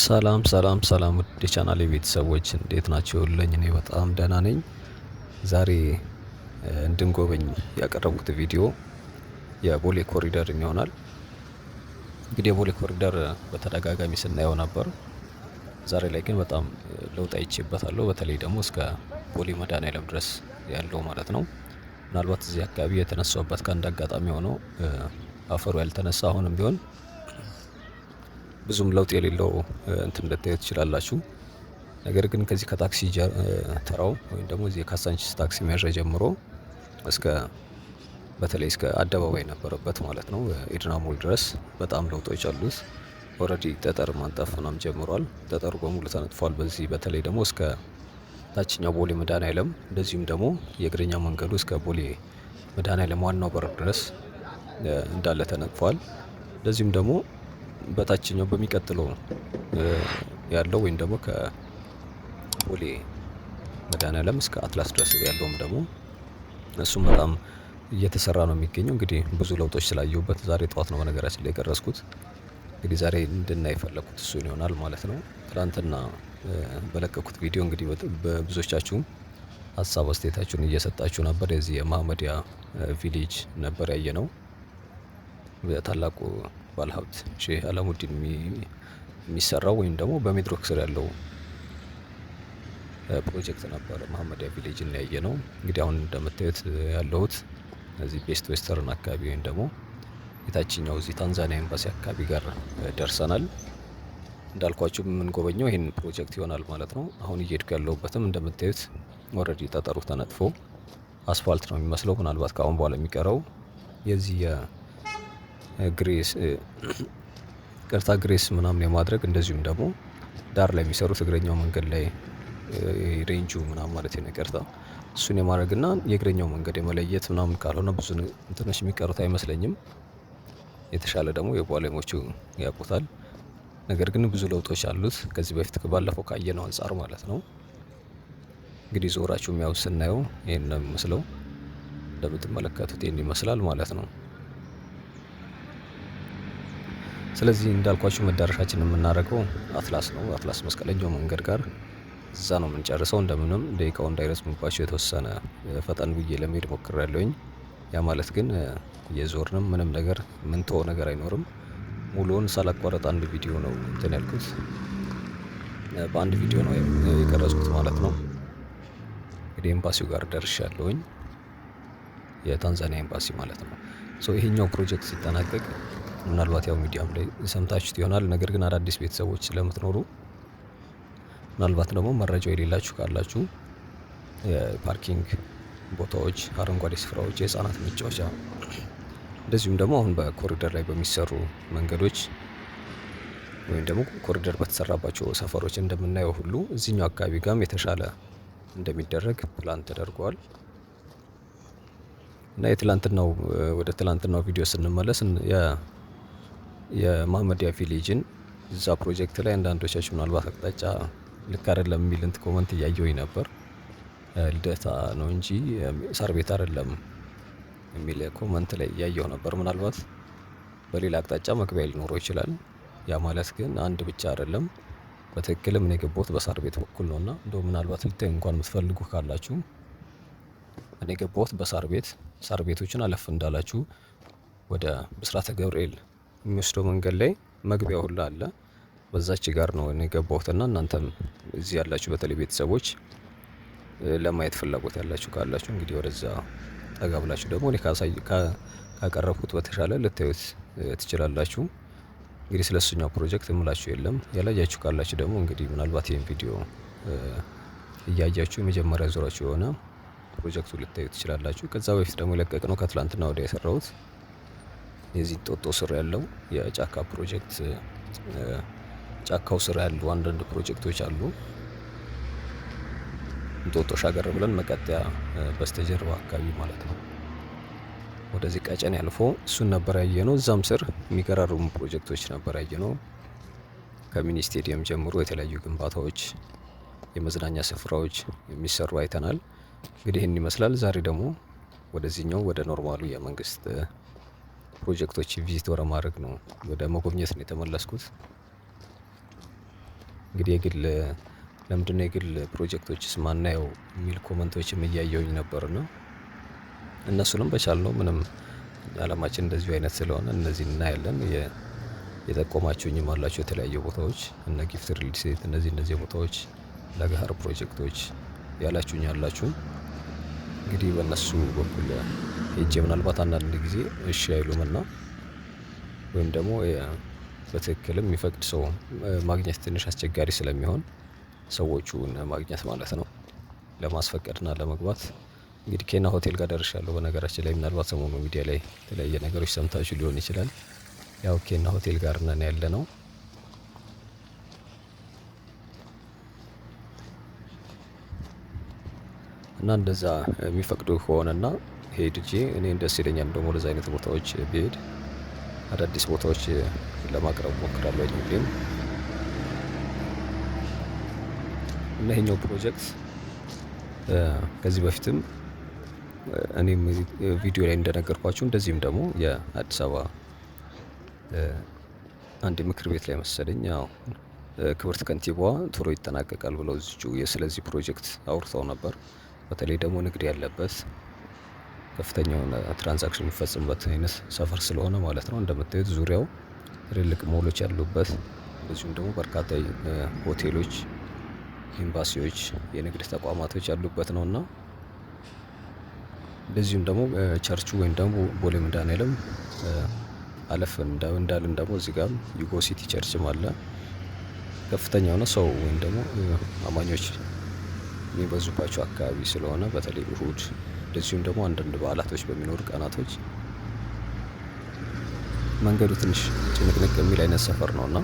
ሰላም ሰላም ሰላም ውድ የቻናሌ ቤተሰቦች እንዴት ናችሁልኝ? እኔ በጣም ደህና ነኝ። ዛሬ እንድንጎበኝ ያቀረቡት ቪዲዮ የቦሌ ኮሪደርን ይሆናል። እንግዲህ የቦሌ ኮሪደር በተደጋጋሚ ስናየው ነበር። ዛሬ ላይ ግን በጣም ለውጥ አይቼበታለሁ። በተለይ ደግሞ እስከ ቦሌ መድኃኔዓለም ድረስ ያለው ማለት ነው። ምናልባት እዚህ አካባቢ የተነሳውበት ከአንድ አጋጣሚ ሆኖ አፈሩ ያልተነሳ አሁንም ቢሆን ብዙም ለውጥ የሌለው እንትን ልታዩ ትችላላችሁ። ነገር ግን ከዚህ ከታክሲ ተራው ወይም ደግሞ እዚህ የካሳንቺስ ታክሲ መያዣ ጀምሮ እስከ በተለይ እስከ አደባባይ ነበረበት ማለት ነው ኤድና ሞል ድረስ በጣም ለውጦች አሉት። ኦልሬዲ ጠጠር ማንጠፍ ምናምን ጀምሯል። ጠጠሩ በሙሉ ተነጥፏል። በዚህ በተለይ ደግሞ እስከ ታችኛው ቦሌ መድኃኔዓለም እንደዚሁም ደግሞ የእግረኛ መንገዱ እስከ ቦሌ መድኃኔዓለም ዋናው በር ድረስ እንዳለ ተነጥፏል። እንደዚሁም ደግሞ በታችኛው በሚቀጥለው ያለው ወይም ደግሞ ከቦሌ መድኃኔዓለም እስከ አትላስ ድረስ ያለውም ደግሞ እሱም በጣም እየተሰራ ነው የሚገኘው። እንግዲህ ብዙ ለውጦች ስላየሁበት ዛሬ ጠዋት ነው በነገራችን ላይ የቀረጽኩት። እንግዲህ ዛሬ እንድናይ የፈለኩት እሱን ይሆናል ማለት ነው። ትናንትና በለቀኩት ቪዲዮ እንግዲህ በብዙዎቻችሁም ሀሳብ አስተያየታችሁን እየሰጣችሁ ነበር። የዚህ የመሀመዲያ ቪሌጅ ነበር ያየነው። ታላቁ ባለሀብት ሼህ አላሙዲን የሚሰራው ወይም ደግሞ በሚድሮክ ስር ያለው ፕሮጀክት ነበር መሀመዲያ ቪሌጅ እና ያየነው። እንግዲህ አሁን እንደምታዩት ያለሁት እዚህ ቤስት ዌስተርን አካባቢ ወይም ደግሞ የታችኛው እዚህ ታንዛኒያ ኤምባሲ አካባቢ ጋር ደርሰናል። እንዳልኳችሁ የምንጎበኘው ይህን ፕሮጀክት ይሆናል ማለት ነው። አሁን እየሄድኩ ያለሁበትም እንደምታዩት ኦልሬዲ ጠጠሩ ተነጥፎ አስፋልት ነው የሚመስለው። ምናልባት ከአሁን በኋላ የሚቀረው የዚህ የግሬስ ቅርታ ግሬስ ምናምን የማድረግ እንደዚሁም ደግሞ ዳር ላይ የሚሰሩት እግረኛው መንገድ ላይ ሬንጁ ምናምን ማለት ነው ይቅርታ እሱን የማድረግና የእግረኛው መንገድ የመለየት ምናምን ካልሆነ ብዙ እንትኖች የሚቀሩት አይመስለኝም። የተሻለ ደግሞ የባለሙያዎቹ ያውቁታል። ነገር ግን ብዙ ለውጦች አሉት ከዚህ በፊት ባለፈው ካየነው አንፃር ማለት ነው። እንግዲህ ዞራችሁ የሚያው ስናየው ይሄን ነው የሚመስለው። እንደምትመለከቱት ይሄን ይመስላል ማለት ነው። ስለዚህ እንዳልኳችሁ መዳረሻችን የምናደርገው አትላስ ነው። አትላስ መስቀለኛው መንገድ ጋር እዛ ነው የምንጨርሰው። እንደምንም ደቂቃው እንዳይረዝምባቸው የተወሰነ ፈጠን ብዬ ለመሄድ ሞክሬያለሁኝ። ያ ማለት ግን የዞርንም ምንም ነገር ምንተወው ነገር አይኖርም። ሙሉውን ሳላቋረጥ አንድ ቪዲዮ ነው እንትን ያልኩት። በአንድ ቪዲዮ ነው የቀረጽኩት ማለት ነው። እንግዲህ ኤምባሲው ጋር ደርሻለሁኝ። የታንዛኒያ ኤምባሲ ማለት ነው። ይሄኛው ፕሮጀክት ሲጠናቀቅ ምናልባት ያው ሚዲያም ላይ ሰምታችሁት ይሆናል። ነገር ግን አዳዲስ ቤተሰቦች ስለምትኖሩ ምናልባት ደግሞ መረጃው የሌላችሁ ካላችሁ የፓርኪንግ ቦታዎች፣ አረንጓዴ ስፍራዎች፣ የህፃናት መጫወቻ እንደዚሁም ደግሞ አሁን በኮሪደር ላይ በሚሰሩ መንገዶች ወይም ደግሞ ኮሪደር በተሰራባቸው ሰፈሮች እንደምናየው ሁሉ እዚህኛው አካባቢ ጋርም የተሻለ እንደሚደረግ ፕላን ተደርጓል። እና የትላንትናው ወደ ትላንትናው ቪዲዮ ስንመለስ የመሀመዲያ ቪሌጅን እዛ ፕሮጀክት ላይ አንዳንዶቻችሁ ምናልባት አቅጣጫ ልክ አይደለም የሚል እንትን ኮመንት እያየሁኝ ነበር። ልደታ ነው እንጂ ሳር ቤት አይደለም የሚል ኮመንት ላይ እያየሁ ነበር። ምናልባት በሌላ አቅጣጫ መግቢያ ሊኖረው ይችላል። ያ ማለት ግን አንድ ብቻ አይደለም። በትክክልም እኔ የገባሁት በሳር ቤት በኩል ነውና እንደው ምናልባት ልታይ እንኳን የምትፈልጉ ካላችሁ እኔ የገባሁት በሳር ቤት ሳር ቤቶችን አለፍ እንዳላችሁ ወደ ብስራተ ገብርኤል የሚወስደው መንገድ ላይ መግቢያው ሁላ አለ። በዛች ጋር ነው እኔ የገባሁትና እናንተም እዚህ ያላችሁ በተለይ ቤተሰቦች ለማየት ፍላጎት ያላችሁ ካላችሁ እንግዲህ ወደዛ ጠጋ ብላችሁ ደግሞ እኔ ካቀረብኩት በተሻለ ልታዩት ትችላላችሁ። እንግዲህ ስለሱኛው ፕሮጀክት የምላችሁ የለም። ያላያችሁ ካላችሁ ደግሞ እንግዲህ ምናልባት ይሄን ቪዲዮ እያያችሁ የመጀመሪያ ዙራችሁ የሆነ ፕሮጀክቱ ልታዩት ትችላላችሁ። ከዛ በፊት ደግሞ የለቀቅነው ከትላንትና ወዲያ የሰራሁት የዚህ ጦጦ ስር ያለው የጫካ ፕሮጀክት ጫካው ስር ያሉ አንዳንድ ፕሮጀክቶች አሉ። እንጦጦ ሻገር ብለን መቀጠያ በስተጀርባ አካባቢ ማለት ነው። ወደዚህ ቀጨኔ አልፎ እሱን ነበር ያየነው። እዛም ስር የሚቀራርሙ ፕሮጀክቶች ነበር ያየነው። ከሚኒ ስቴዲየም ጀምሮ የተለያዩ ግንባታዎች፣ የመዝናኛ ስፍራዎች የሚሰሩ አይተናል። እንግዲህ ይህን ይመስላል። ዛሬ ደግሞ ወደዚህኛው ወደ ኖርማሉ የመንግስት ፕሮጀክቶች ቪዚት ወደ ማድረግ ነው ወደ መጎብኘት ነው የተመለስኩት። እንግዲህ ለምንድነው የግል ፕሮጀክቶችስ ማናየው የሚል ኮመንቶችም እያየሁኝ ነበርና እነሱንም በቻልነው ምንም አላማችን እንደዚሁ አይነት ስለሆነ እነዚህን እናያለን። የጠቆማችሁኝም አላችሁ የተለያዩ ቦታዎች እነ ጊፍት ሪል ስቴት እነዚህ ቦታዎች ለገሃር ፕሮጀክቶች ያላችሁኝ አላችሁ። እንግዲህ በእነሱ በኩል ሄጄ ምናልባት አንዳንድ ጊዜ እሺ አይሉምና ወይም ደግሞ በትክክልም የሚፈቅድ ሰው ማግኘት ትንሽ አስቸጋሪ ስለሚሆን ሰዎቹን ማግኘት ማለት ነው። ለማስፈቀድና ለመግባት እንግዲህ ኬና ሆቴል ጋር ደርሻለሁ። በነገራችን ላይ ምናልባት ሰሞኑ ሚዲያ ላይ የተለያየ ነገሮች ሰምታችሁ ሊሆን ይችላል። ያው ኬና ሆቴል ጋር ነን ያለነው። እና እንደዛ የሚፈቅዱ ከሆነና ሄድጄ እኔን ደስ ይለኛል ደግሞ ወደዛ አይነት ቦታዎች ብሄድ አዳዲስ ቦታዎች ለማቅረብ እሞክራለሁ ሁሌም። እና ይሄኛው ፕሮጀክት ከዚህ በፊትም እኔም ቪዲዮ ላይ እንደነገርኳችሁ እንደዚህም ደግሞ የአዲስ አበባ አንድ ምክር ቤት ላይ መሰለኝ ያው ክብርት ከንቲባዋ ቶሎ ይጠናቀቃል ብለው እዚሁ ስለዚህ ፕሮጀክት አውርተው ነበር። በተለይ ደግሞ ንግድ ያለበት ከፍተኛ የሆነ ትራንዛክሽን የሚፈጽምበት አይነት ሰፈር ስለሆነ ማለት ነው። እንደምታዩት ዙሪያው ትልልቅ ሞሎች ያሉበት እንደዚሁም ደግሞ በርካታ ሆቴሎች፣ ኤምባሲዎች፣ የንግድ ተቋማቶች ያሉበት ነውና እንደዚሁም ደግሞ ቸርቹ ወይም ደግሞ ቦሌ መድኃኒዓለም አለፍ እንዳልን ደግሞ እዚህ ጋር ዩጎ ሲቲ ቸርችም አለ። ከፍተኛ የሆነ ሰው ወይም ደግሞ አማኞች የሚበዙባቸው አካባቢ ስለሆነ በተለይ እሁድ እንደዚሁም ደግሞ አንዳንድ በዓላቶች በሚኖሩ ቀናቶች መንገዱ ትንሽ ጭንቅንቅ የሚል አይነት ሰፈር ነውና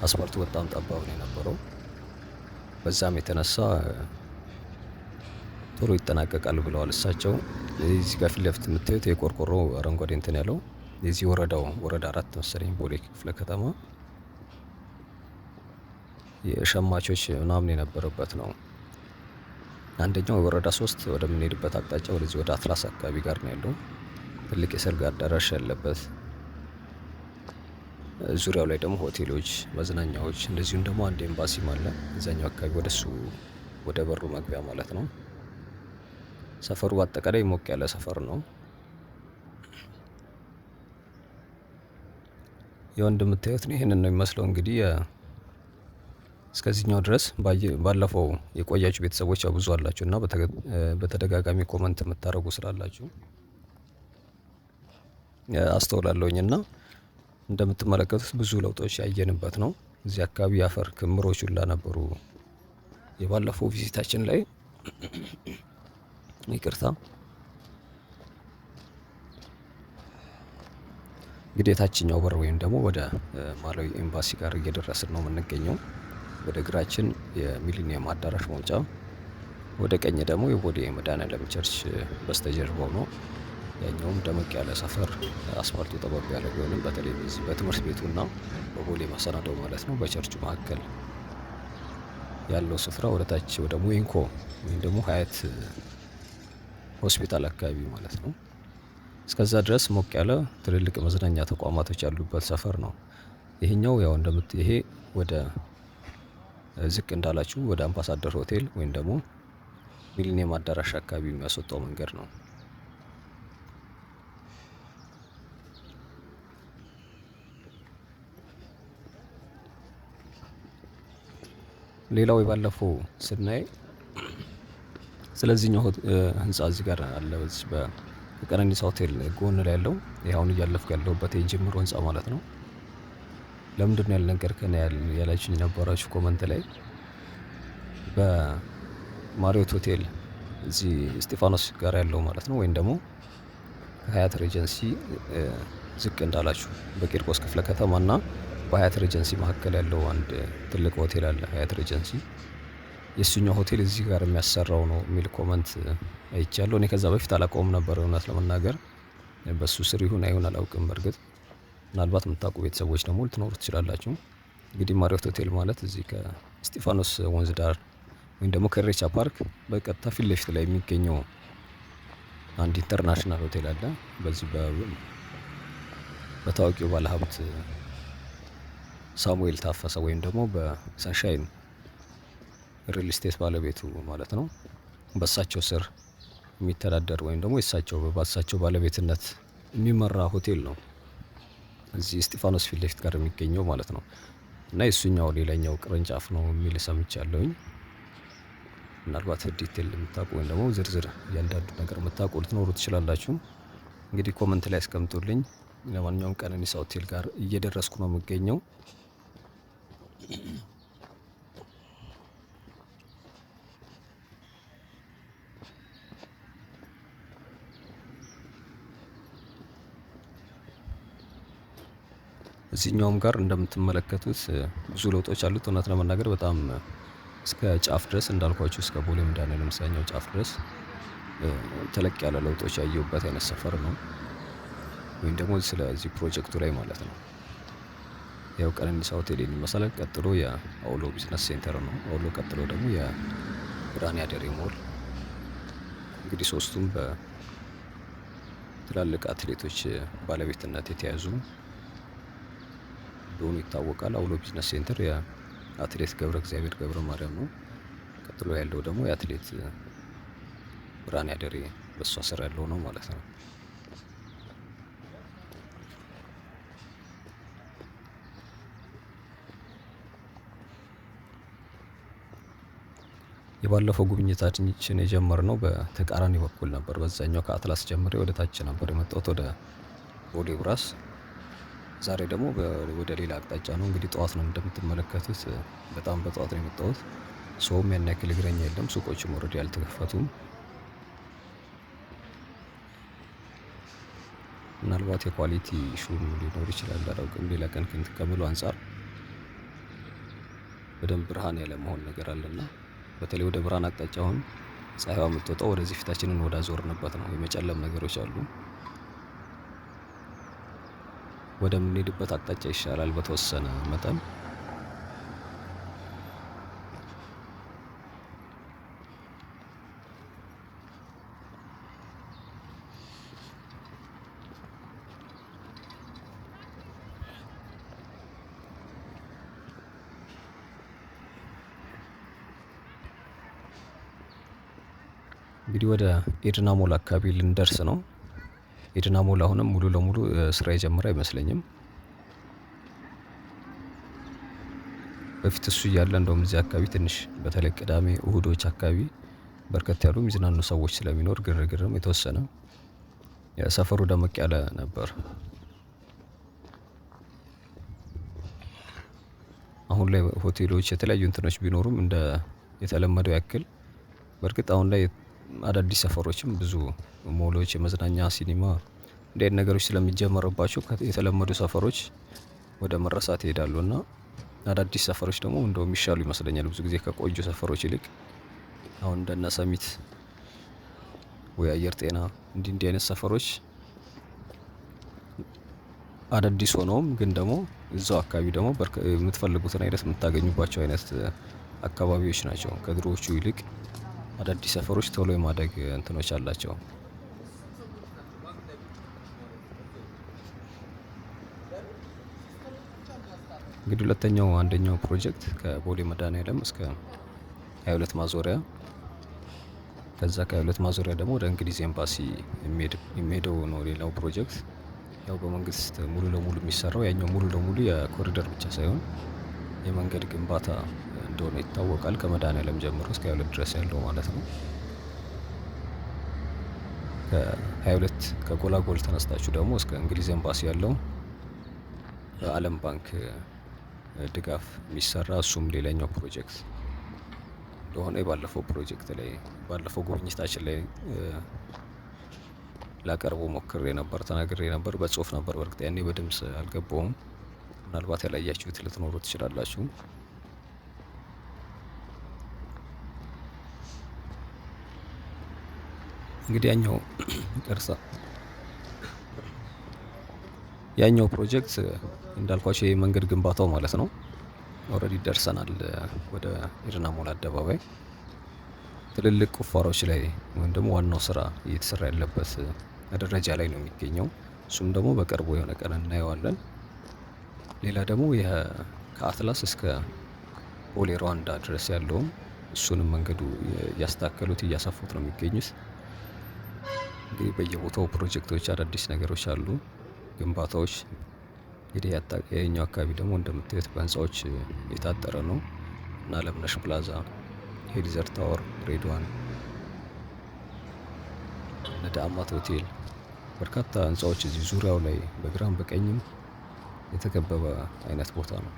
አስፋልቱ በጣም ጠባብ ነው የነበረው። በዛም የተነሳ ቶሎ ይጠናቀቃል ብለዋል እሳቸው። እዚህ ጋር ፊት ለፊት የምታዩት የቆርቆሮ አረንጓዴ እንትን ያለው የዚህ ወረዳ 4 መሰለኝ ቦሌ ክፍለ ከተማ የሸማቾች ምናምን የነበረበት ነው። አንደኛው የወረዳ 3 ወደምንሄድበት አቅጣጫ ወደዚህ ወደ አትላስ አካባቢ ጋር ነው ያለው። ትልቅ የሰርግ አዳራሽ ያለበት ዙሪያው ላይ ደግሞ ሆቴሎች፣ መዝናኛዎች እንደዚሁም ደግሞ አንድ ኤምባሲም አለ እዛኛው አካባቢ ወደሱ ወደ በሩ መግቢያ ማለት ነው። ሰፈሩ በአጠቃላይ ሞቅ ያለ ሰፈር ነው። ያው እንደምታዩት ነው ይሄንን ነው የሚመስለው። እንግዲህ እስከዚህኛው ድረስ ባለፈው የቆያችሁ ቤተሰቦች ያው ብዙ አላችሁ እና በተደጋጋሚ ኮመንት የምታደርጉ ስላላችሁ አስተውላለሁኝ እና እንደምትመለከቱት ብዙ ለውጦች ያየንበት ነው። እዚህ አካባቢ የአፈር ክምሮች ሁላ ነበሩ የባለፈው ቪዚታችን ላይ ይቅርታ። እንግዲህ የታችኛው በር ወይም ደግሞ ወደ ማላዊ ኤምባሲ ጋር እየደረስን ነው የምንገኘው። ወደ ግራችን የሚሊኒየም አዳራሽ መውጫ፣ ወደ ቀኝ ደግሞ የቦሌ መድኃኒዓለም ቸርች በስተጀርባው ነው። ያኛውም ደመቅ ያለ ሰፈር አስፋልቱ ጠበብ ያለ ቢሆንም በተለይ በዚህ በትምህርት ቤቱና በቦሌ መሰናዶ ማለት ነው በቸርቹ መካከል ያለው ስፍራ ወደ ታች ወደ ሞይንኮ ወይም ደግሞ ሀያት ሆስፒታል አካባቢ ማለት ነው። እስከዛ ድረስ ሞቅ ያለ ትልልቅ መዝናኛ ተቋማቶች ያሉበት ሰፈር ነው። ይሄኛው ያው ይሄ ወደ ዝቅ እንዳላችሁ ወደ አምባሳደር ሆቴል ወይም ደግሞ ሚሊኒየም አዳራሽ አካባቢ የሚያስወጣው መንገድ ነው። ሌላው የባለፈው ስናይ ስለዚህኛው ህንፃ እዚህ ጋር አለ። በዚህ በቀነኒሳ ሆቴል ጎን ላይ ያለው ይሄ አሁን እያለፍኩ ያለሁበት የጅምሩ ህንፃ ማለት ነው። ለምንድን ነው ያልነገርከን ያላችሁኝ ነበራችሁ ኮመንት ላይ። በማሪዮት ሆቴል እዚህ እስጢፋኖስ ጋር ያለው ማለት ነው ወይም ደግሞ ከሀያት ሬጀንሲ ዝቅ እንዳላችሁ በቂርቆስ ክፍለ ከተማና በሀያት ሬጀንሲ መካከል ያለው አንድ ትልቅ ሆቴል አለ ሀያት ሬጀንሲ። የእሱኛው ሆቴል እዚህ ጋር የሚያሰራው ነው የሚል ኮመንት አይቻለሁ። እኔ ከዛ በፊት አላውቀውም ነበር እውነት ለመናገር በሱ ስር ይሁን አይሁን አላውቅም። በርግጥ ምናልባት የምታውቁ ቤተሰቦች ደግሞ ልትኖሩ ትችላላችሁ። እንግዲህ ማሪዮት ሆቴል ማለት እዚህ ከእስጢፋኖስ ወንዝ ዳር ወይም ደግሞ ከኢሬቻ ፓርክ በቀጥታ ፊት ለፊት ላይ የሚገኘው አንድ ኢንተርናሽናል ሆቴል አለ። በዚህ በታዋቂው ባለሀብት ሳሙኤል ታፈሰ ወይም ደግሞ በሰንሻይን ሪል ስቴት ባለቤቱ ማለት ነው በእሳቸው ስር የሚተዳደር ወይም ደግሞ በእሳቸው ባለቤትነት የሚመራ ሆቴል ነው እዚህ እስጢፋኖስ ፊት ለፊት ጋር የሚገኘው ማለት ነው። እና የእሱኛው ሌላኛው ቅርንጫፍ ነው የሚል ሰምቻለሁኝ። ምናልባት ዲቴል የምታውቁ ወይም ደግሞ ዝርዝር እያንዳንዱ ነገር የምታውቁ ልትኖሩ ትችላላችሁ። እንግዲህ ኮመንት ላይ አስቀምጡልኝ። ለማንኛውም ቀነኒሳ ሆቴል ጋር እየደረስኩ ነው የምገኘው። እዚህኛውም ጋር እንደምትመለከቱት ብዙ ለውጦች አሉት። እውነት ለመናገር በጣም እስከ ጫፍ ድረስ እንዳልኳችሁ እስከ ቦሌ መድኃኔዓለም እስከኛው ጫፍ ድረስ ተለቅ ያለ ለውጦች ያየሁበት አይነት ሰፈር ነው። ወይም ደግሞ ስለዚህ ፕሮጀክቱ ላይ ማለት ነው። ያው ቀነኒሳ ሆቴል ይመስላል። ቀጥሎ የአውሎ ቢዝነስ ሴንተር ነው። አውሎ ቀጥሎ ደግሞ የብርሃን ያደሬ ሞል። እንግዲህ ሶስቱም በትላልቅ አትሌቶች ባለቤትነት የተያዙ እንደሆኑ ይታወቃል። አውሎ ቢዝነስ ሴንተር የአትሌት ገብረ እግዚአብሔር ገብረ ማርያም ነው። ቀጥሎ ያለው ደግሞ የአትሌት ብርሃን ያደሬ በሷ ስር ያለው ነው ማለት ነው። የባለፈው ጉብኝታችን የጀመርነው በተቃራኒ በኩል ነበር። በዛኛው ከአትላስ ጀምሬ ወደ ታች ነበር የመጣሁት ወደ ቦሌ ብራስ። ዛሬ ደግሞ ወደ ሌላ አቅጣጫ ነው። እንግዲህ ጠዋት ነው እንደምትመለከቱት፣ በጣም በጠዋት ነው የመጣሁት። ሰውም ያን ያክል እግረኛ የለም። ሱቆችም ኦልሬዲ አልተከፈቱም። ምናልባት የኳሊቲ ሹም ሊኖር ይችላል፣ አላውቅም። ሌላ ቀን ከምሎ አንጻር በደንብ ብርሃን ያለ መሆን ነገር አለና በተለይ ወደ ብርሃን አቅጣጫ አሁን ፀሐይዋ የምትወጣው ወደዚህ ፊታችንን ወደ አዞርንበት ነው። የመጨለም ነገሮች አሉ። ወደምንሄድበት አቅጣጫ ይሻላል በተወሰነ መጠን። እንግዲህ ወደ ኤድና ሞል አካባቢ ልንደርስ ነው። ኤድና ሞል አሁንም ሙሉ ለሙሉ ስራ የጀመረ አይመስለኝም። በፊት እሱ እያለ እንደውም እዚህ አካባቢ ትንሽ በተለይ ቅዳሜ እሁዶች አካባቢ በርከት ያሉ የሚዝናኑ ሰዎች ስለሚኖር ግርግርም የተወሰነ ሰፈሩ ደመቅ ያለ ነበር። አሁን ላይ ሆቴሎች የተለያዩ እንትኖች ቢኖሩም እንደ የተለመደው ያክል በእርግጥ አሁን ላይ አዳዲስ ሰፈሮችም ብዙ ሞሎች፣ የመዝናኛ ሲኒማ እንዲህ አይነት ነገሮች ስለሚጀመርባቸው የተለመዱ ሰፈሮች ወደ መረሳት ይሄዳሉ እና አዳዲስ ሰፈሮች ደግሞ እንደው የሚሻሉ ይመስለኛል ብዙ ጊዜ ከቆዩ ሰፈሮች ይልቅ። አሁን እንደነ ሰሚት ወይ አየር ጤና እንዲህ አይነት ሰፈሮች አዳዲስ ሆነውም ግን ደግሞ እዛው አካባቢ ደግሞ የምትፈልጉትን አይነት የምታገኙባቸው አይነት አካባቢዎች ናቸው። ከድሮዎቹ ይልቅ አዳዲስ ሰፈሮች ቶሎ የማደግ እንትኖች አላቸው። እንግዲህ አንደኛው ፕሮጀክት ከቦሌ መድኃኔዓለም እስከ 22 ማዞሪያ፣ ከዛ ከ22 ማዞሪያ ደግሞ ወደ እንግሊዝ ኤምባሲ የሚሄደው ነው ሌላው ፕሮጀክት። ያው በመንግስት ሙሉ ለሙሉ የሚሰራው ያኛው ሙሉ ለሙሉ የኮሪደር ብቻ ሳይሆን የመንገድ ግንባታ እንደሆነ ይታወቃል። ከመድኃኔዓለም ጀምሮ እስከ 22 ድረስ ያለው ማለት ነው። ከ22 ከጎላጎል ተነስታችሁ ደግሞ እስከ እንግሊዝ ኤምባሲ ያለው በዓለም ባንክ ድጋፍ የሚሰራ እሱም ሌላኛው ፕሮጀክት እንደሆነ ባለፈው ጉብኝታችን ላይ ላቀርበው ተናግሬ ነበር። በጽሁፍ ነበር በእርግጥ ያኔ በድምጽ አልገባውም። ምናልባት ያላያችሁት ልትኖሩ ትችላላችሁ። እንግዲህ ያኛው ፕሮጀክት እንዳልኳቸው የመንገድ ግንባታው ማለት ነው። ኦልሬዲ ደርሰናል። ወደ ኤድና ሞል አደባባይ ትልልቅ ቁፋሮች ላይ ወይም ደግሞ ዋናው ስራ እየተሰራ ያለበት ደረጃ ላይ ነው የሚገኘው። እሱም ደግሞ በቅርቡ የሆነ ቀን እናየዋለን። ሌላ ደግሞ ከአትላስ እስከ ቦሌ ሩዋንዳ ድረስ ያለውን እሱንም መንገዱ እያስተካከሉት እያሰፉት ነው የሚገኙት። እንግዲህ በየቦታው ፕሮጀክቶች፣ አዳዲስ ነገሮች አሉ፣ ግንባታዎች። እንግዲህ ይሄኛው አካባቢ ደግሞ እንደምታዩት በህንፃዎች የታጠረ ነው እና አለምነሽ ፕላዛ፣ ሄሊዘር ታወር፣ ሬድዋን፣ ነዳአማት ሆቴል፣ በርካታ ህንፃዎች እዚህ ዙሪያው ላይ በግራም በቀኝም የተከበበ አይነት ቦታ ነው።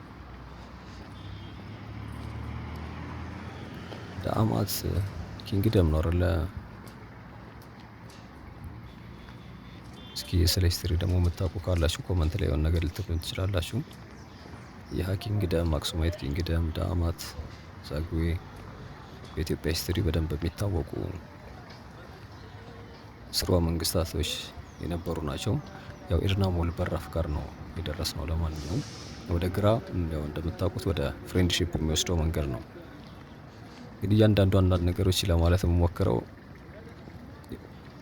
ዳአማት ኪንግደም ነው አይደለ? እስኪ ስለ ሂስትሪ ደግሞ የምታውቁ ካላችሁ ኮመንት ላይ የሆነ ነገር ልትሉን ትችላላችሁ። የሃ ኪንግደም፣ አክሱማይት ኪንግደም፣ ዳአማት፣ ዛጉዌ በኢትዮጵያ ሂስትሪ በደንብ የሚታወቁ ስርወ መንግስታቶች የነበሩ ናቸው። ያው ኢድና ሞል በራፍ ጋር ነው የደረስነው። ለማንኛውም ወደ ግራ እንደምታውቁት ወደ ፍሬንድሺፕ የሚወስደው መንገድ ነው። እንግዲህ እያንዳንዱ አንዳንድ ነገሮች ለማለት የምሞክረው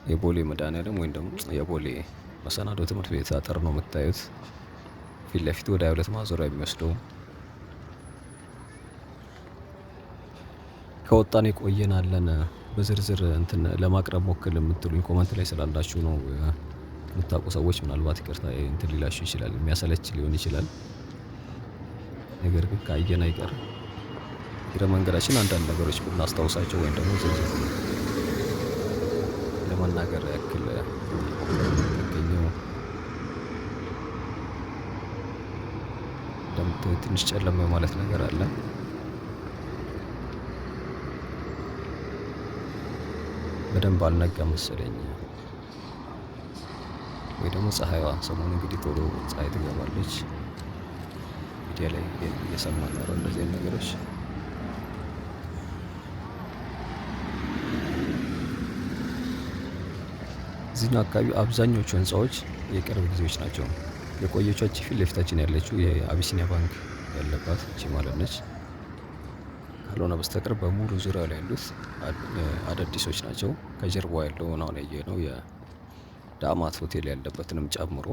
የቦሌ መድኃኒዓለም ወይም ደግሞ የቦሌ መሰናዶ ትምህርት ቤት አጥር ነው የምታዩት። ፊት ለፊት ወደ 22 ማዞሪያ የሚወስደው ከወጣን የቆየን አለን። በዝርዝር እንትን ለማቅረብ ሞክል የምትሉኝ ኮመንት ላይ ስላላችሁ ነው። የምታውቁ ሰዎች ምናልባት ይቅርታ እንትን ሊላችሁ ይችላል፣ የሚያሰለች ሊሆን ይችላል። ነገር ግን ካየን አይቀር እግረ መንገዳችን አንዳንድ ነገሮች ብናስታውሳቸው ወይም ደግሞ ዝርዝር ለመናገር ያክል የሚገኘው እንደምታዩት ትንሽ ጨለማ ማለት ነገር አለ። በደንብ አልነጋም መሰለኝ፣ ወይ ደግሞ ፀሐይዋ ሰሞኑን እንግዲህ ቶሎ ፀሐይ ትገባለች። ሚዲያ ላይ እየሰማን ነው እንደዚህ ነገሮች። እዚህኛው አካባቢ አብዛኞቹ ህንፃዎች የቅርብ ጊዜዎች ናቸው። የቆየችው ፊት ለፊታችን ያለችው የአቢሲኒያ ባንክ ያለባት እቺ ማለት ነች። ካልሆነ በስተቀር በሙሉ ዙሪያው ላይ ያሉት አዳዲሶች ናቸው። ከጀርባው ያለው አሁን ያየነው የዳአማት ሆቴል ያለበትንም ጨምሮ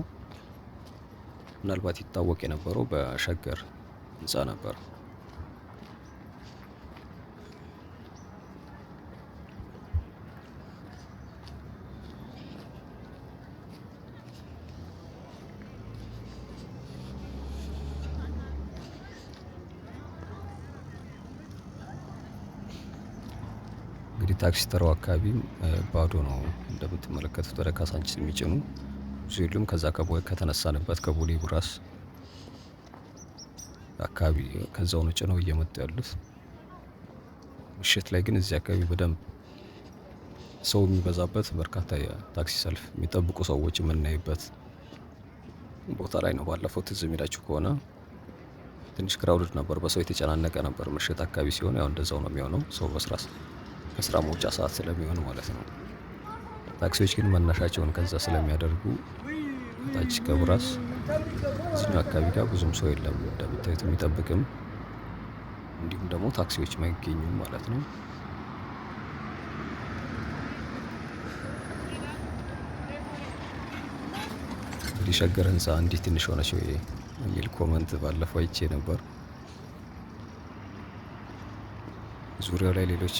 ምናልባት ይታወቅ የነበረው በሸገር ህንፃ ነበር። እንግዲህ ታክሲ ተራው አካባቢ ባዶ ነው እንደምትመለከቱት። ወደ ካሳንቺስ የሚጭኑ ብዙ የሉም። ከዛ ከተነሳንበት ከቦሌ ቡራስ አካባቢ ከዛው ነው ጭነው እየመጡ ያሉት። ምሽት ላይ ግን እዚህ አካባቢ በደንብ ሰው የሚበዛበት በርካታ የታክሲ ሰልፍ የሚጠብቁ ሰዎች የምናይበት ቦታ ላይ ነው። ባለፈው ትዝ የሚላችሁ ከሆነ ትንሽ ክራውድድ ነበር፣ በሰው የተጨናነቀ ነበር። ምሽት አካባቢ ሲሆን ያው እንደዛው ነው የሚሆነው፣ ሰው ከስራ መውጫ ሰዓት ስለሚሆን ማለት ነው። ታክሲዎች ግን መነሻቸውን ከዛ ስለሚያደርጉ ታች ከቡራስ እዚህኛው አካባቢ ጋር ብዙም ሰው የለም እንደምታዩት፣ የሚጠብቅም እንዲሁም ደግሞ ታክሲዎች አይገኙም ማለት ነው። እንግዲህ ሸገር ህንፃ እንዲህ ትንሽ ሆነች ወይ የሚል ኮመንት ባለፈው አይቼ ነበር። ዙሪያው ላይ ሌሎች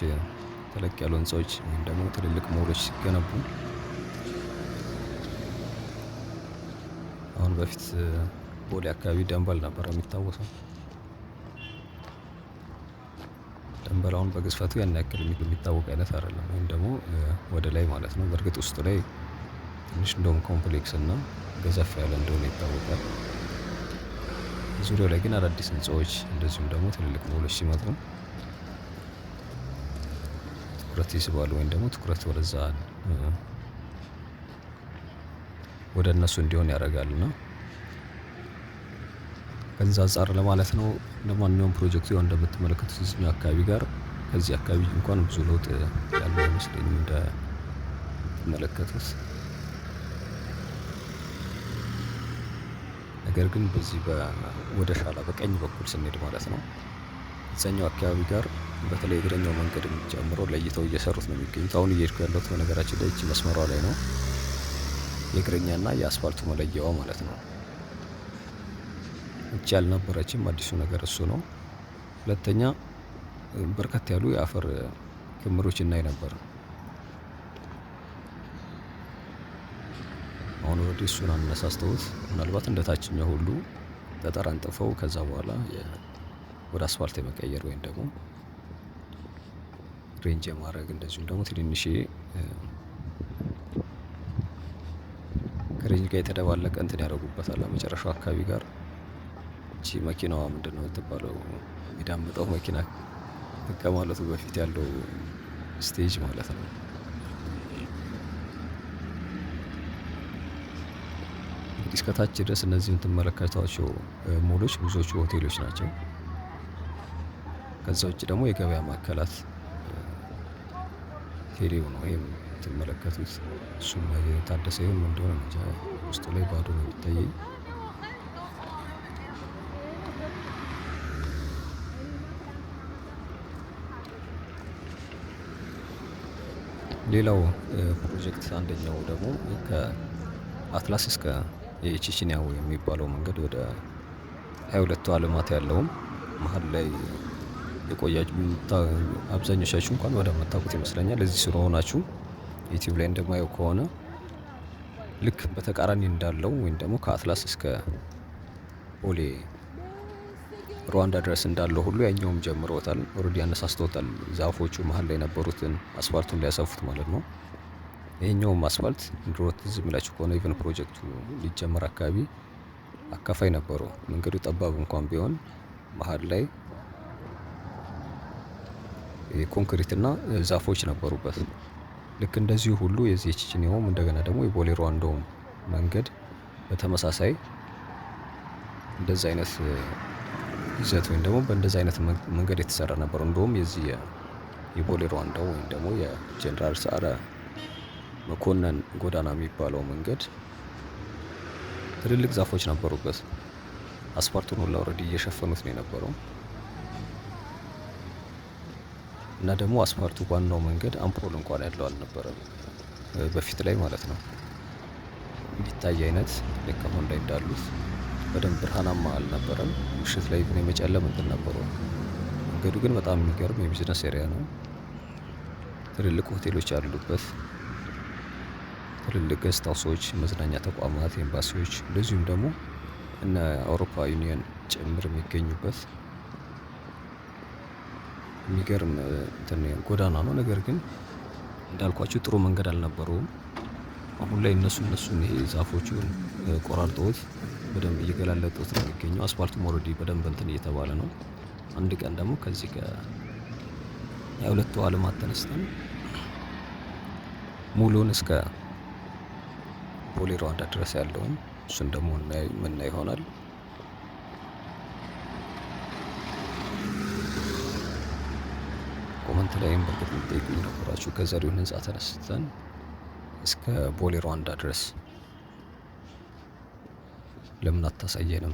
ተለቅ ያሉ ህንፃዎች ወይም ደግሞ ትልልቅ ሞሎች ሲገነቡ አሁን በፊት ቦሌ አካባቢ ደንበል ነበር የሚታወሰው። ደንበል አሁን በግዝፈቱ ያን ያክል የሚታወቅ አይነት አይደለም፣ ወይም ደግሞ ወደ ላይ ማለት ነው። በእርግጥ ውስጡ ላይ ትንሽ እንደውም ኮምፕሌክስ እና ገዘፍ ያለ እንደሆነ ይታወቃል። ዙሪያው ላይ ግን አዳዲስ ህንፃዎች እንደዚሁም ደግሞ ትልልቅ ሞሎች ሲመጡ ትኩረት ይስባሉ፣ ወይም ደግሞ ትኩረት ወደዛ ወደ እነሱ እንዲሆን ያደርጋልና ከዛ አንጻር ለማለት ነው። ለማንኛውም ፕሮጀክቱ ያው እንደምትመለከቱት እዚህኛው አካባቢ ጋር ከዚህ አካባቢ እንኳን ብዙ ለውጥ ያለው አይመስለኝም እንደምትመለከቱት። ነገር ግን በዚህ ወደ ሻላ በቀኝ በኩል ስንሄድ ማለት ነው እዛኛው አካባቢ ጋር በተለይ እግረኛው መንገድ ጨምሮ ለይተው እየሰሩት ነው የሚገኙት። አሁን እየሄድኩ ያለሁት በነገራችን ላይ እጅ መስመሯ ላይ ነው፣ የእግረኛና የአስፋልቱ መለያዋ ማለት ነው። እቺ ያልነበረችም አዲሱ ነገር እሱ ነው። ሁለተኛ በርከት ያሉ የአፈር ክምሮች እናይ ነበር። አሁን ኦልሬዲ እሱን አነሳስተውት ምናልባት እንደ ታችኛው ሁሉ ጠጠር አንጥፈው ከዛ በኋላ ወደ አስፋልት የመቀየር ወይም ደግሞ ሬንጅ የማድረግ እንደዚሁም ደግሞ ትንንሽዬ ከሬንጅ ጋር የተደባለቀ እንትን ያደርጉበታል። መጨረሻው አካባቢ ጋር እቺ መኪናዋ ምንድነው የምትባለው? የሚዳምጠው መኪና ከማለቱ በፊት ያለው ስቴጅ ማለት ነው። እንግዲህ እስከታች ድረስ እነዚህ የምትመለከቷቸው ሞሎች ብዙዎቹ ሆቴሎች ናቸው። ከዛ ውጭ ደግሞ የገበያ ማዕከላት ቴሌው ነው ይሄም የምትመለከቱት። እሱም የታደሰ ይሁን ምን እንደሆነ እንጃ፣ ውስጡ ላይ ባዶ ነው የሚታየኝ። ሌላው ፕሮጀክት አንደኛው ደግሞ ከአትላስ እስከ የቼችኒያው የሚባለው መንገድ ወደ 22ቱ ዓለማት ያለውም መሀል ላይ የቆያችሁ አብዛኞቻችሁ እንኳን ወደምታውቁት ይመስለኛል። እዚህ ስለሆናችሁ ዩቲዩብ ላይ እንደማየው ከሆነ ልክ በተቃራኒ እንዳለው ወይም ደግሞ ከአትላስ እስከ ቦሌ ሩዋንዳ ድረስ እንዳለው ሁሉ ያኛውም ጀምሮታል። ኦልሬዲ አነሳስተውታል። ዛፎቹ መሀል ላይ የነበሩትን አስፋልቱን ሊያሰፉት ማለት ነው። ይሄኛውም አስፋልት ድሮ ትዝ የሚላችሁ ከሆነ ኢቨን ፕሮጀክቱ ሊጀመር አካባቢ አካፋይ ነበረው። መንገዱ ጠባብ እንኳን ቢሆን መሀል ላይ ኮንክሪት እና ዛፎች ነበሩበት። ልክ እንደዚሁ ሁሉ የዚህ የቼችኒያውም እንደገና ደግሞ የቦሌ ሩዋንዳውም መንገድ በተመሳሳይ እንደዚህ አይነት ይዘት ወይም ደግሞ በእንደዚህ አይነት መንገድ የተሰራ ነበር። እንደውም የዚህ የቦሌ ሩዋንዳው ወይም ደግሞ የጀነራል ሰዓረ መኮንን ጎዳና የሚባለው መንገድ ትልልቅ ዛፎች ነበሩበት። አስፋልቱን ሁላ ኦልሬዲ እየሸፈኑት ነው የነበረው። እና ደግሞ አስፋልቱ ዋናው መንገድ አምፖል እንኳን ያለው አልነበረም በፊት ላይ ማለት ነው። እንዲታይ አይነት ልክ አሁን ላይ እንዳሉት በደንብ ብርሃናማ አልነበረም። ምሽት ላይ ግን የመጨለም እንትን ነበረው። መንገዱ ግን በጣም የሚገርም የቢዝነስ ኤሪያ ነው። ትልልቅ ሆቴሎች ያሉበት፣ ትልልቅ ገስት ሃውሶች፣ መዝናኛ ተቋማት፣ ኤምባሲዎች እንደዚሁም ደግሞ እነ አውሮፓ ዩኒየን ጭምር የሚገኙበት የሚገርም እንትን ጎዳና ነው። ነገር ግን እንዳልኳችሁ ጥሩ መንገድ አልነበረውም። አሁን ላይ እነሱን ይሄ ዛፎቹን ቆራርጠውት በደንብ እየገላለጡት ነው የሚገኘው። አስፋልቱም ኦልሬዲ በደንብ እንትን እየተባለ ነው። አንድ ቀን ደግሞ ከዚህ ከሁለቱ ዓለማት ተነስተን ሙሉን እስከ ቦሌ ሩዋንዳ ድረስ ያለውን እሱን ደግሞ ምናይ ይሆናል። ኮመንት ላይም በርግጥ የምትጠይቁኝ ነበራችሁ ከዘሪሁን ህንፃ ተነስተን እስከ ቦሌ ሩዋንዳ ድረስ ለምን አታሳየንም?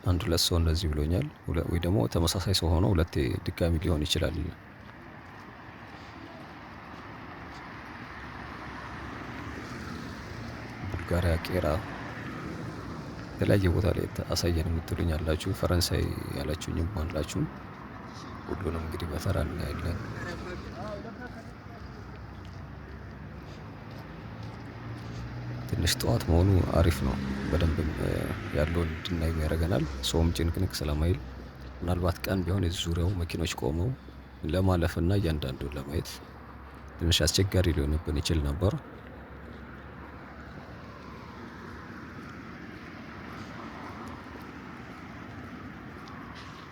አንድ ሁለት ሰው እንደዚህ ብሎኛል። ወይ ደግሞ ተመሳሳይ ሰው ሆኖ ሁለቴ ድጋሚ ሊሆን ይችላል። ቡልጋሪያ ቄራ የተለያየ ቦታ ላይ አሳየን የምትሉኝ አላችሁ። ፈረንሳይ ያላችሁኝም አላችሁ። ሁሉንም እንግዲህ በተራ እናያለን። ትንሽ ጠዋት መሆኑ አሪፍ ነው። በደንብ ያለውን እንድናይ ያደርገናል። ሰውም ጭንቅንቅ ስለማይል ምናልባት ቀን ቢሆን የዚህ ዙሪያው መኪኖች ቆመው ለማለፍና እያንዳንዱን ለማየት ትንሽ አስቸጋሪ ሊሆንብን ይችል ነበር።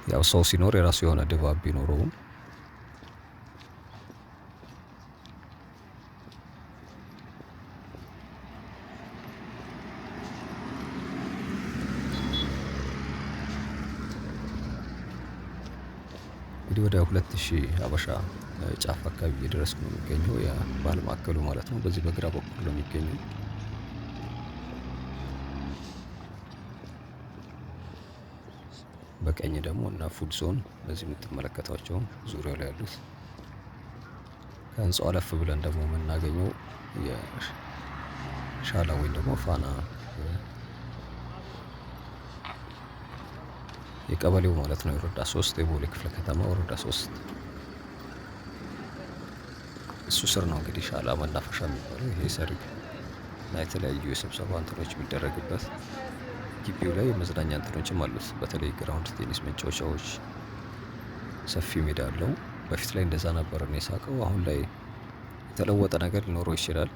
ያው ሰው ሲኖር የራሱ የሆነ ድባብ ቢኖረውም እንግዲህ ወደ 2000 ሀበሻ ጫፍ አካባቢ እየደረስኩ ነው የሚገኘው፣ የባህል ማዕከሉ ማለት ነው። በዚህ በግራ በኩል ነው የሚገኘው። በቀኝ ደግሞ እና ፉድ ዞን በዚህ የምትመለከቷቸው ዙሪያው ላይ ያሉት። ከህንፃው አለፍ ብለን ደግሞ የምናገኘው ሻላ ወይም ደግሞ ፋና የቀበሌው ማለት ነው። የወረዳ 3 የቦሌ ክፍለ ከተማ ወረዳ 3 እሱ ስር ነው እንግዲህ ሻላ መናፈሻ የሚባለው። ይሄ ሰርግ እና የተለያዩ የስብሰባ እንትኖች የሚደረግበት ግቢው ላይ የመዝናኛ እንትኖችም አሉት። በተለይ ግራውንድ ቴኒስ መጫወቻዎች፣ ሰፊ ሜዳ አለው። በፊት ላይ እንደዛ ነበር እኔ ሳውቀው። አሁን ላይ የተለወጠ ነገር ሊኖረው ይችላል።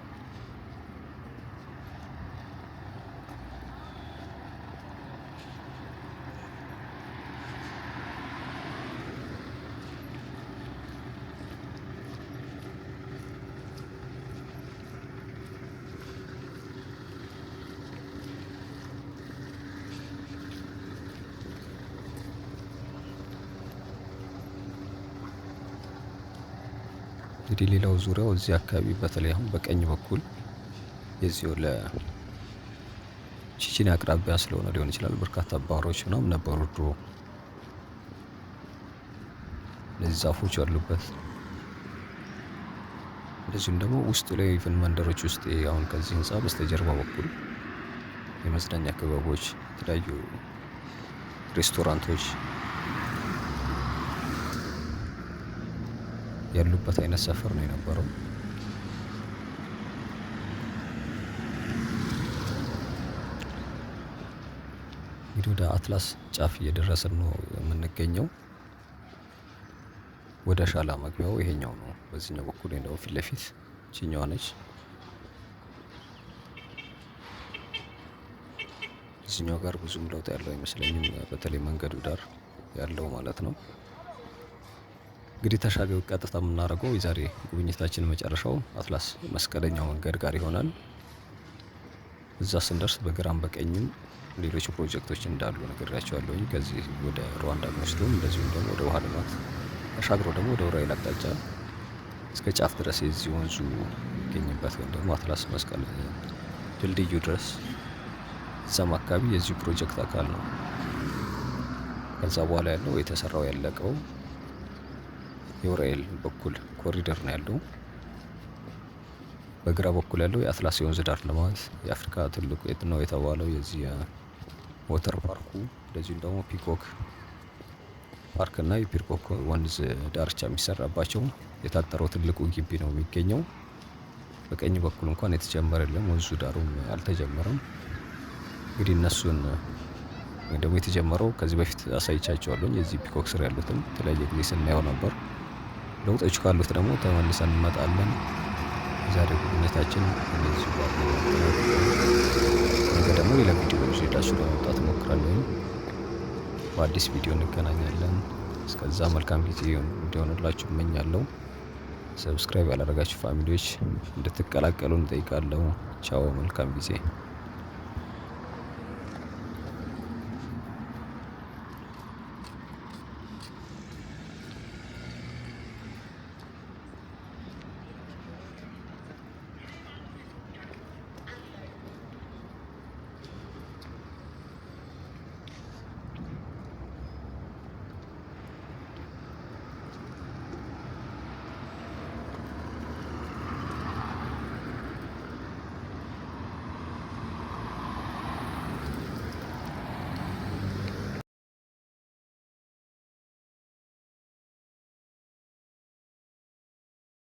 እንግዲህ ሌላው ዙሪያው እዚህ አካባቢ በተለይ አሁን በቀኝ በኩል የዚሁ ለቺቺን አቅራቢያ ስለሆነ ሊሆን ይችላል። በርካታ ባሮች ምናምን ነበሩ ድሮ። እነዚህ ዛፎች ያሉበት እንደዚሁም ደግሞ ውስጡ ላይ ኢቭን መንደሮች ውስጥ አሁን ከዚህ ህንፃ በስተጀርባ በኩል የመዝናኛ ክበቦች፣ የተለያዩ ሬስቶራንቶች ያሉበት አይነት ሰፈር ነው የነበረው። እንግዲህ ወደ አትላስ ጫፍ እየደረስን ነው የምንገኘው። ወደ ሻላ መግቢያው ይሄኛው ነው። በዚህኛው በኩል ነው ፊት ለፊት ይችኛዋ ነች። እዚህኛው ጋር ብዙም ለውጥ ያለው አይመስለኝም። በተለይ መንገዱ ዳር ያለው ማለት ነው። እንግዲህ ተሻገሩ ቀጥታ የምናደርገው የዛሬ ጉብኝታችን መጨረሻው አትላስ መስቀለኛው መንገድ ጋር ይሆናል። እዛ ስንደርስ በግራም በቀኝም ሌሎች ፕሮጀክቶች እንዳሉ ነግሬያቸዋለሁኝ። ከዚህ ወደ ሩዋንዳ የሚወስደውም እንደዚሁም ደግሞ ወደ ውሃ ልማት ተሻግሮ ደግሞ ወደ ዑራኤል አቅጣጫ እስከ ጫፍ ድረስ የዚህ ወንዙ የሚገኝበት ወይም ደግሞ አትላስ መስቀል ድልድዩ ድረስ እዛም አካባቢ የዚሁ ፕሮጀክት አካል ነው። ከዛ በኋላ ያለው የተሰራው ያለቀው የዑራኤል በኩል ኮሪደር ነው ያለው። በግራ በኩል ያለው የአትላስ የወንዝ ዳር ልማት የአፍሪካ ትልቁ የት ነው የተባለው የዚህ ወተር ፓርኩ፣ እንደዚሁም ደግሞ ፒኮክ ፓርክ እና የፒኮክ ወንዝ ዳርቻ የሚሰራባቸው የታጠረው ትልቁ ግቢ ነው የሚገኘው። በቀኝ በኩል እንኳን የተጀመረ የለም፣ ወንዙ ዳሩም አልተጀመረም። እንግዲህ እነሱን ወይም ደግሞ የተጀመረው ከዚህ በፊት አሳይቻቸዋለሁኝ። የዚህ ፒኮክ ስር ያሉትን የተለያየ ጊዜ ስናየው ነበር። ለውጦች ካሉት ደግሞ ተመልሰን እንመጣለን። የዛሬ ጉብኝታችን እነዚህ ባሉ ነገ ደግሞ ሌላ ቪዲዮ ይዤላችሁ ለመምጣት እሞክራለሁ። በአዲስ ቪዲዮ እንገናኛለን። እስከዛ መልካም ጊዜ እንዲሆንላችሁ እመኛለሁ። ሰብስክራይብ ያላደረጋችሁ ፋሚሊዎች እንድትቀላቀሉ እንጠይቃለሁ። ቻው፣ መልካም ጊዜ።